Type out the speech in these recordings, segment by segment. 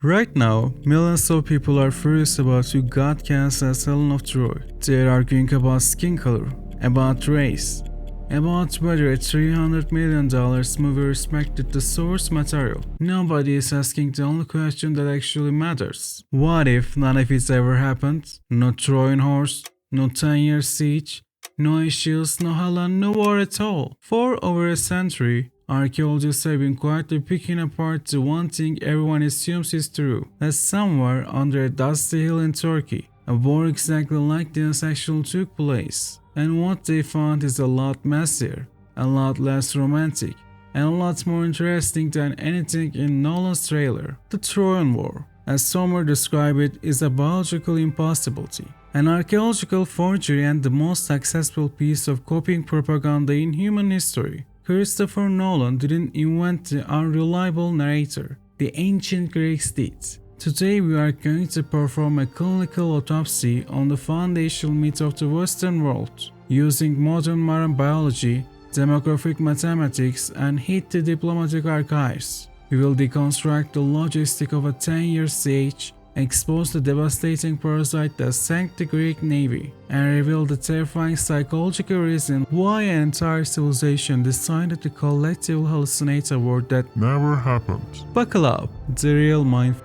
Right now, millions of people are furious about who got cast as Helen of Troy. They're arguing about skin color, about race, about whether a $300 million movie respected the source material. Nobody is asking the only question that actually matters. What if none of it ever happened? No Trojan horse, no 10-year siege, no Achilles, no Helen, no war at all. For over a century, archaeologists have been quietly picking apart the one thing everyone assumes is true, that somewhere under a dusty hill in Turkey, a war exactly like this actually took place. And what they found is a lot messier, a lot less romantic, and a lot more interesting than anything in Nolan's trailer. The Trojan War, as some describe it, is a biological impossibility, an archaeological forgery and the most successful piece of copying propaganda in human history. Christopher Nolan didn't invent the unreliable narrator, the ancient Greeks did. Today we are going to perform a clinical autopsy on the foundational myth of the Western world, using modern marine biology, demographic mathematics, and Hittite diplomatic archives. We will deconstruct the logistic of a 10-year siege, expose the devastating parasite that sank the Greek navy, and reveal the terrifying psychological reason why an entire civilization decided to collectively hallucinate a word that never happened. Buckle up, the real mind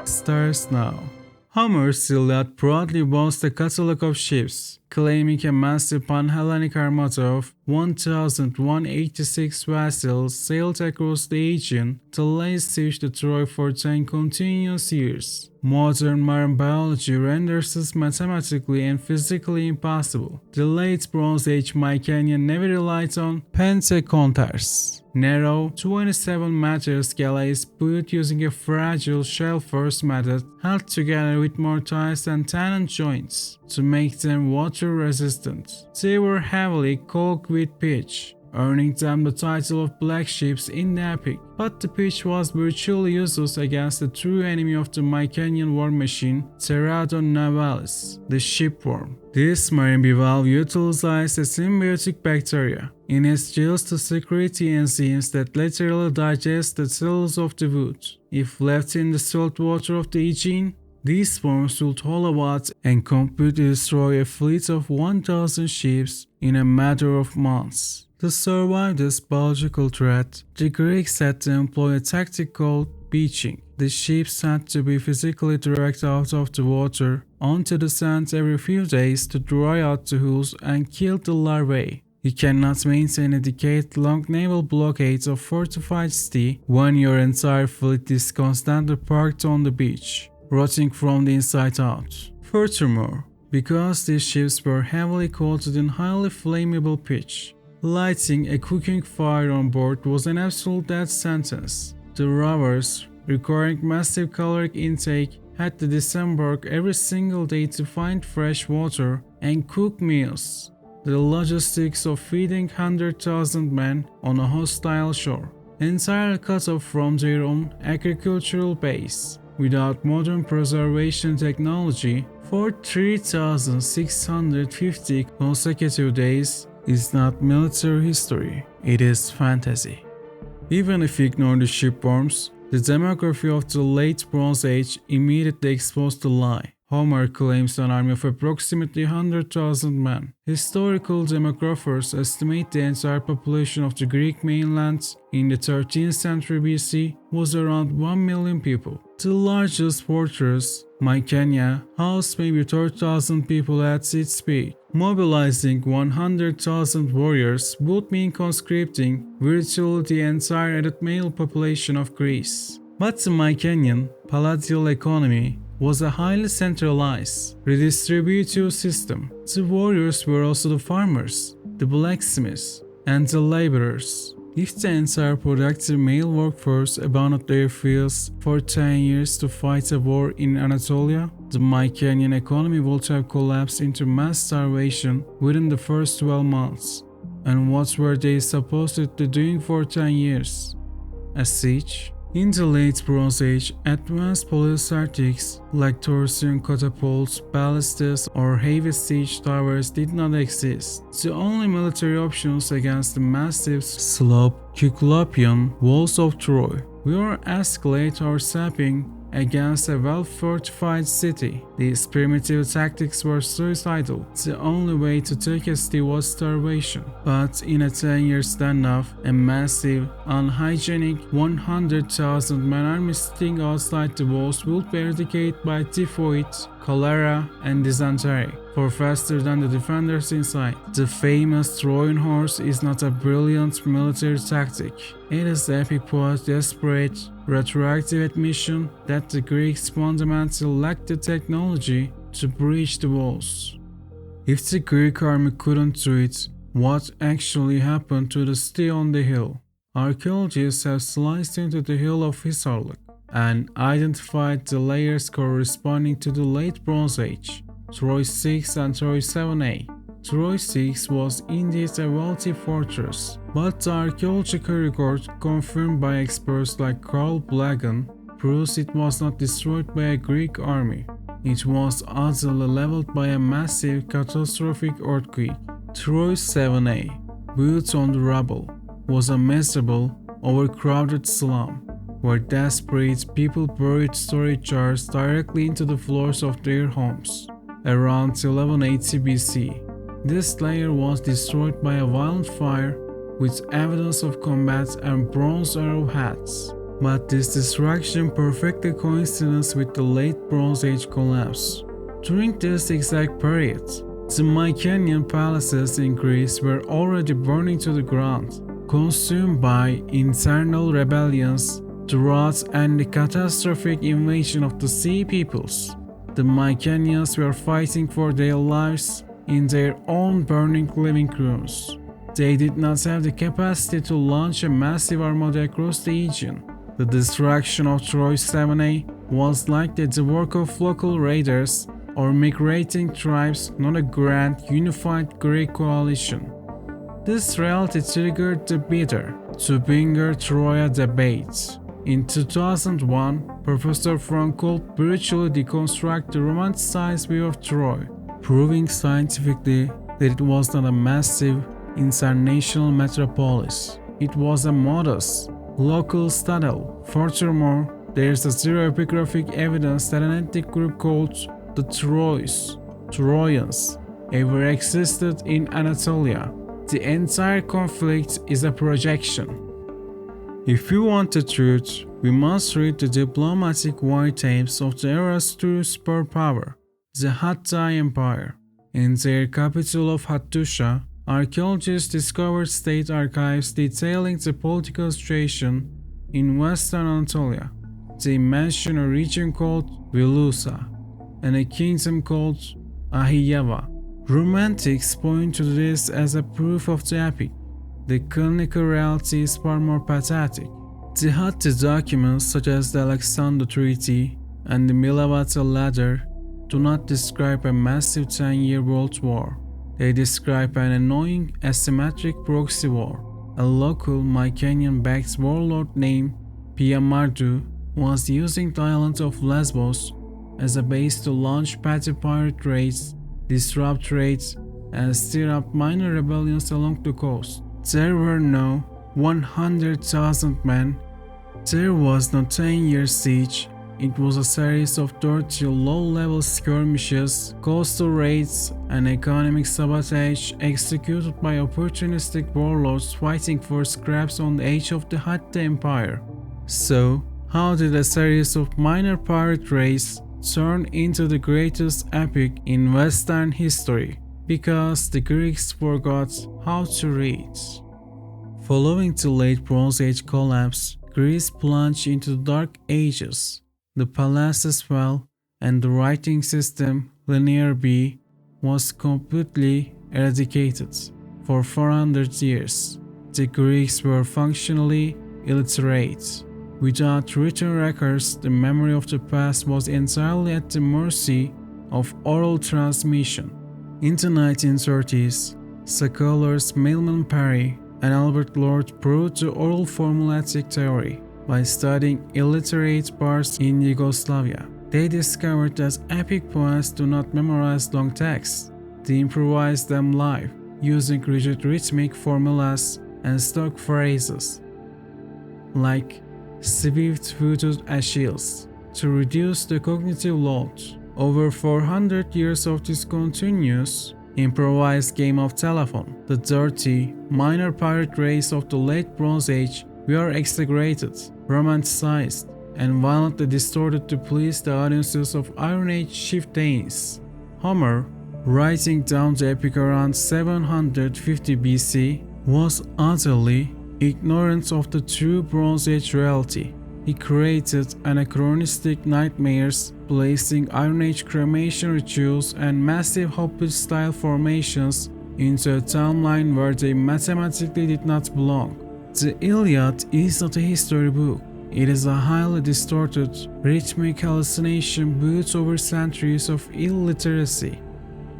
starts now. Homer's Iliad proudly boasts a catalog of ships, claiming a massive pan-Hellenic armada of 1,186 vessels sailed across the Aegean to lay siege to Troy for 10 continuous years. Modern marine biology renders this mathematically and physically impossible. The late Bronze Age Mycenaean never relied on pentacontars, narrow 27-meter scalae built using a fragile shell-first method held together with mortise and tenon joints to make them water-resistant. They were heavily caulked with pitch, earning them the title of black ships in the epic. But the pitch was virtually useless against the true enemy of the Mycenaean war machine, Pterodon navalis, the shipworm. This marine bivalve utilized a symbiotic bacteria in its gills to secrete enzymes that literally digest the cells of the wood. If left in the salt water of the Aegean, these worms would haul about and completely destroy a fleet of 1,000 ships in a matter of months. To survive this biological threat, the Greeks had to employ a tactic called beaching. The ships had to be physically dragged out of the water onto the sand every few days to dry out the hulls and kill the larvae. You cannot maintain a decade-long naval blockade of fortified city when your entire fleet is constantly parked on the beach, rotting from the inside out. Furthermore, because these ships were heavily coated in highly flammable pitch, lighting a cooking fire on board was an absolute death sentence. The rowers, requiring massive caloric intake, had to disembark every single day to find fresh water and cook meals. The logistics of feeding 100,000 men on a hostile shore, entirely cut off from their own agricultural base, without modern preservation technology, for 3,650 consecutive days, is not military history, it is fantasy. Even if you ignore the shipworms, the demography of the late Bronze Age immediately exposed the lie. Homer claims an army of approximately 100,000 men. Historical demographers estimate the entire population of the Greek mainland in the 13th century BC was around 1 million people. The largest fortress, Mycenaean, housed maybe 30,000 people at its peak. Mobilizing 100,000 warriors would mean conscripting virtually the entire adult male population of Greece. But the Mycenaean palatial economy was a highly centralized, redistributive system. The warriors were also the farmers, the blacksmiths, and the laborers. If the entire productive male workforce abandoned their fields for 10 years to fight a war in Anatolia, the Mycenaean economy would have collapsed into mass starvation within the first 12 months. And what were they supposedly doing for 10 years? A siege? In the late Bronze Age, advanced police tactics like torsion catapults, ballistas, or heavy siege towers did not exist. The only military options against the massive slope Cyclopean walls of Troy were escalade or sapping against a well-fortified city. These primitive tactics were suicidal. The only way to take a city was starvation. But in a 10-year standoff, a massive, unhygienic 100,000 men army sitting outside the walls would be eradicated by typhoid, cholera, and dysentery, for faster than the defenders inside. The famous Trojan horse is not a brilliant military tactic. It is the epic poet's desperate, retroactive admission that the Greeks fundamentally lacked the technology to breach the walls. If the Greek army couldn't do it, what actually happened to the city on the hill? Archaeologists have sliced into the hill of Hisarlık and identified the layers corresponding to the late Bronze Age, Troy 6 and Troy 7a. Troy 6 was indeed a wealthy fortress, but the archaeological record, confirmed by experts like Carl Blagan, proves it was not destroyed by a Greek army. It was utterly leveled by a massive, catastrophic earthquake. Troy 7a, built on the rubble, was a miserable, overcrowded slum, where desperate people buried storage jars directly into the floors of their homes. Around 1180 BC, this layer was destroyed by a violent fire with evidence of combat and bronze arrowheads. But this destruction perfectly coincided with the late Bronze Age collapse. During this exact period, the Mycenaean palaces in Greece were already burning to the ground, consumed by internal rebellions, drought, and the catastrophic invasion of the sea peoples. The Mycenaeans were fighting for their lives in their own burning living rooms. They did not have the capacity to launch a massive armada across the Aegean. The destruction of Troy 7a was likely the work of local raiders or migrating tribes, not a grand, unified Greek coalition. This reality triggered the bitter Tübinger Troia-Debatte. In 2001, Professor Frankel brutally deconstructed the romanticized view of Troy, proving scientifically that it was not a massive, international metropolis. It was a modest, local citadel. Furthermore, there is zero epigraphic evidence that an ethnic group called the Trojans, ever existed in Anatolia. The entire conflict is a projection. If we want the truth, we must read the diplomatic wiretapes of the era's true superpower, the Hittite Empire. In their capital of Hattusha, archaeologists discovered state archives detailing the political situation in western Anatolia. They mention a region called Wilusa and a kingdom called Ahiava. Romantics point to this as a proof of the epic. The clinical reality is far more pathetic. The Hittite documents such as the Alexander Treaty and the Milavata Ladder do not describe a massive 10-year world war. They describe an annoying asymmetric proxy war. A local Mycenaean-backed warlord named Piamardu was using the island of Lesbos as a base to launch petty pirate raids, disrupt trades, and stir up minor rebellions along the coast. There were no 100,000 men. There was no 10-year siege. It was a series of dirty, low-level skirmishes, coastal raids, and economic sabotage executed by opportunistic warlords fighting for scraps on the edge of the Hittite Empire. So, how did a series of minor pirate raids turn into the greatest epic in Western history? Because the Greeks forgot how to read. Following the late Bronze Age collapse, Greece plunged into the Dark Ages. The palaces fell, and the writing system, Linear B, was completely eradicated. For 400 years, the Greeks were functionally illiterate. Without written records, the memory of the past was entirely at the mercy of oral transmission. In the 1930s, scholars Milman Parry and Albert Lord proved the oral formulatic theory by studying illiterate bards in Yugoslavia. They discovered that epic poets do not memorize long texts. They improvise them live, using rigid rhythmic formulas and stock phrases, like swift-footed Achilles, to reduce the cognitive load. Over 400 years of this continuous, improvised game of telephone, the dirty, minor pirate race of the late Bronze Age were exaggerated, romanticized, and violently distorted to please the audiences of Iron Age chieftains. Homer, writing down the epic around 750 BC, was utterly ignorant of the true Bronze Age reality. He created anachronistic nightmares, placing Iron Age cremation rituals and massive Hobbit-style formations into a timeline where they mathematically did not belong. The Iliad is not a history book. It is a highly distorted, rhythmic hallucination built over centuries of illiteracy.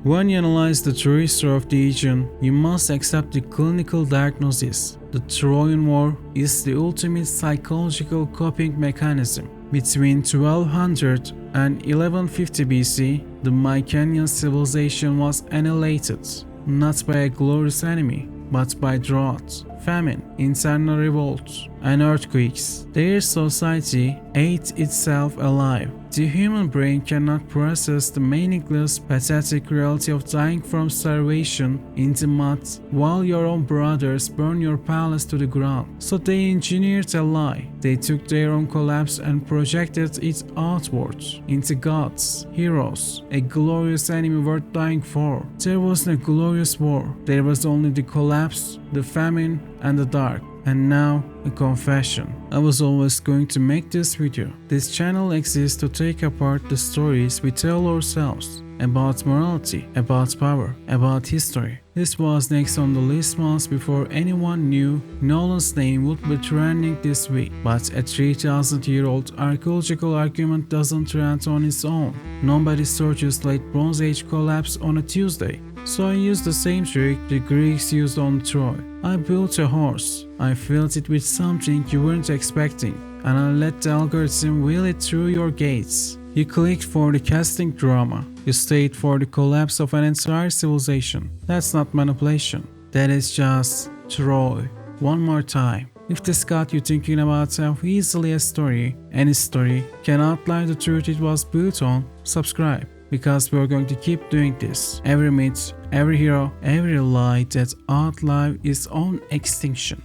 When you analyze the true history of the Aegean, you must accept the clinical diagnosis. The Trojan War is the ultimate psychological coping mechanism. Between 1200 and 1150 BC, the Mycenaean civilization was annihilated, not by a glorious enemy, but by drought, famine, internal revolts, and earthquakes. Their society ate itself alive. The human brain cannot process the meaningless, pathetic reality of dying from starvation in the mud while your own brothers burn your palace to the ground. So they engineered a lie. They took their own collapse and projected it outwards into gods, heroes, a glorious enemy worth dying for. There was no glorious war. There was only the collapse, the famine, and the dark. And now, a confession. I was always going to make this video. This channel exists to take apart the stories we tell ourselves about morality, about power, about history. This was next on the list months before anyone knew Nolan's name would be trending this week. But a 3,000-year-old archaeological argument doesn't trend on its own. Nobody searches late Bronze Age collapse on a Tuesday. So I used the same trick the Greeks used on Troy. I built a horse. I filled it with something you weren't expecting, and I let the algorithm wheel it through your gates. You clicked for the casting drama. You stayed for the collapse of an entire civilization. That's not manipulation. That is just Troy. One more time. If this got you thinking about how easily a story, any story, can outline the truth it was built on, subscribe. Because we're going to keep doing this. Every myth, every hero, every lie that outlived its own extinction.